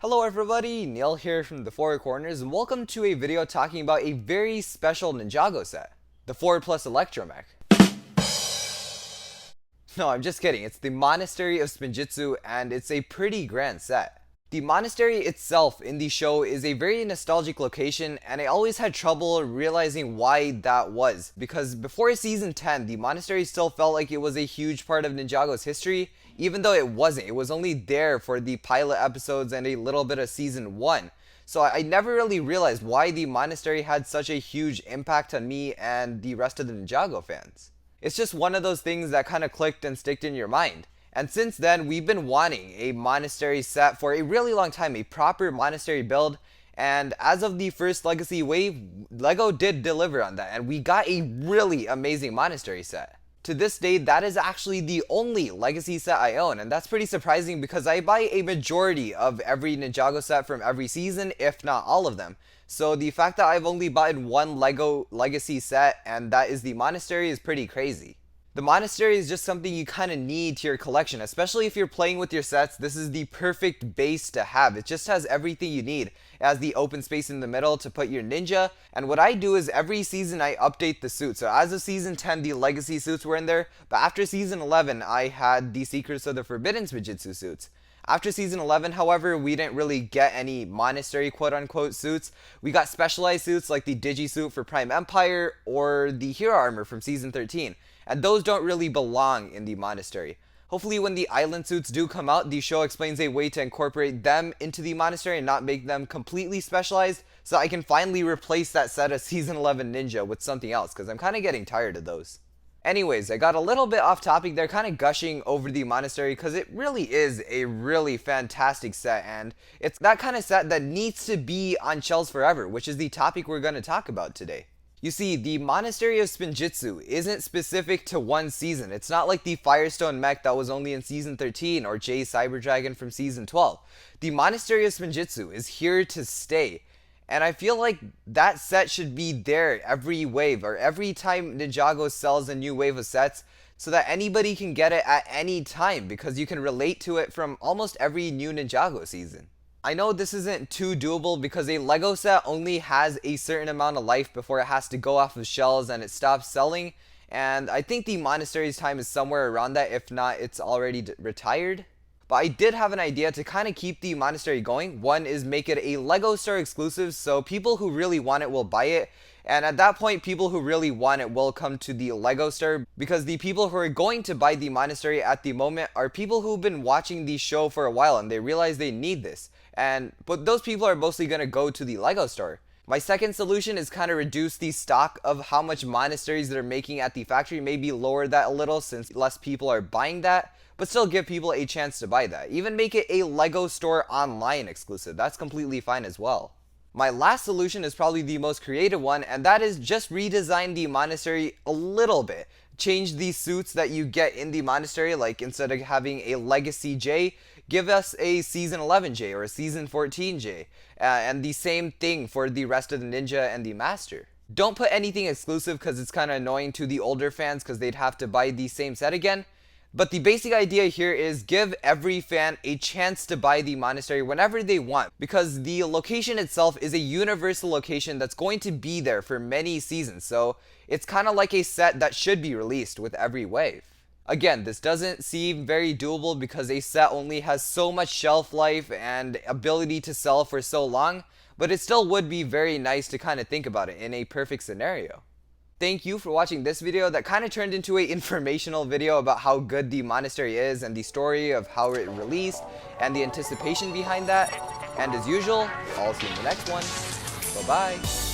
Hello everybody, Neil here from the Four Corners, and welcome to a video talking about a very special Ninjago set, the 4 Plus Electromech. No, I'm just kidding, it's the Monastery of Spinjitzu, and it's a pretty grand set. The monastery itself in the show is a very nostalgic location, and I always had trouble realizing why that was, because before season 10, the monastery still felt like it was a huge part of Ninjago's history, even though it wasn't. It was only there for the pilot episodes and a little bit of season 1. So I never really realized why the monastery had such a huge impact on me and the rest of the Ninjago fans. It's just one of those things that kind of clicked and sticked in your mind. And since then, we've been wanting a monastery set for a really long time, a proper monastery build. And as of the first Legacy wave, LEGO did deliver on that, and we got a really amazing monastery set. To this day, that is actually the only Legacy set I own, and that's pretty surprising because I buy a majority of every Ninjago set from every season, if not all of them. So the fact that I've only bought one LEGO Legacy set, and that is the monastery, is pretty crazy. The monastery is just something you kind of need to your collection, especially if you're playing with your sets. This is the perfect base to have. It just has everything you need. It has the open space in the middle to put your ninja, and what I do is every season I update the suit. So as of season 10, the legacy suits were in there, but after season 11, I had the Secrets of the Forbidden Spinjitzu suits. After season 11, however, we didn't really get any monastery quote-unquote suits. We got specialized suits like the Digi suit for Prime Empire or the Hero Armor from season 13. And those don't really belong in the monastery. Hopefully when the island suits do come out, the show explains a way to incorporate them into the monastery and not make them completely specialized, so I can finally replace that set of season 11 ninja with something else, because I'm kind of getting tired of those. Anyways, I got a little bit off topic there, kind of gushing over the monastery, because it really is a really fantastic set, and it's that kind of set that needs to be on shelves forever, which is the topic we're going to talk about today. You see, the Monastery of Spinjitzu isn't specific to one season. It's not like the Firestone mech that was only in season 13 or Jay Cyber Dragon from season 12. The Monastery of Spinjitzu is here to stay. And I feel like that set should be there every wave, or every time Ninjago sells a new wave of sets, so that anybody can get it at any time, because you can relate to it from almost every new Ninjago season. I know this isn't too doable because a LEGO set only has a certain amount of life before it has to go off of shelves and it stops selling, and I think the monastery's time is somewhere around that, if not it's already retired. But I did have an idea to kind of keep the monastery going. One is make it a LEGO store exclusive, so people who really want it will buy it, and at that point people who really want it will come to the LEGO store, because the people who are going to buy the monastery at the moment are people who've been watching the show for a while and they realize they need this. But those people are mostly going to go to the LEGO store. My second solution is kind of reduce the stock of how much monasteries they're making at the factory, maybe lower that a little since less people are buying that, but still give people a chance to buy that. Even make it a LEGO store online exclusive, that's completely fine as well. My last solution is probably the most creative one, and that is just redesign the monastery a little bit. Change the suits that you get in the monastery, like instead of having a Legacy J, give us a Season 11 J or a Season 14 J, and the same thing for the rest of the Ninja and the Master. Don't put anything exclusive because it's kind of annoying to the older fans because they'd have to buy the same set again. But the basic idea here is give every fan a chance to buy the monastery whenever they want, because the location itself is a universal location that's going to be there for many seasons, so it's kind of like a set that should be released with every wave. Again, this doesn't seem very doable because a set only has so much shelf life and ability to sell for so long, but it still would be very nice to kind of think about it in a perfect scenario. Thank you for watching this video that kind of turned into an informational video about how good the monastery is and the story of how it released and the anticipation behind that. And as usual, I'll see you in the next one. Bye bye.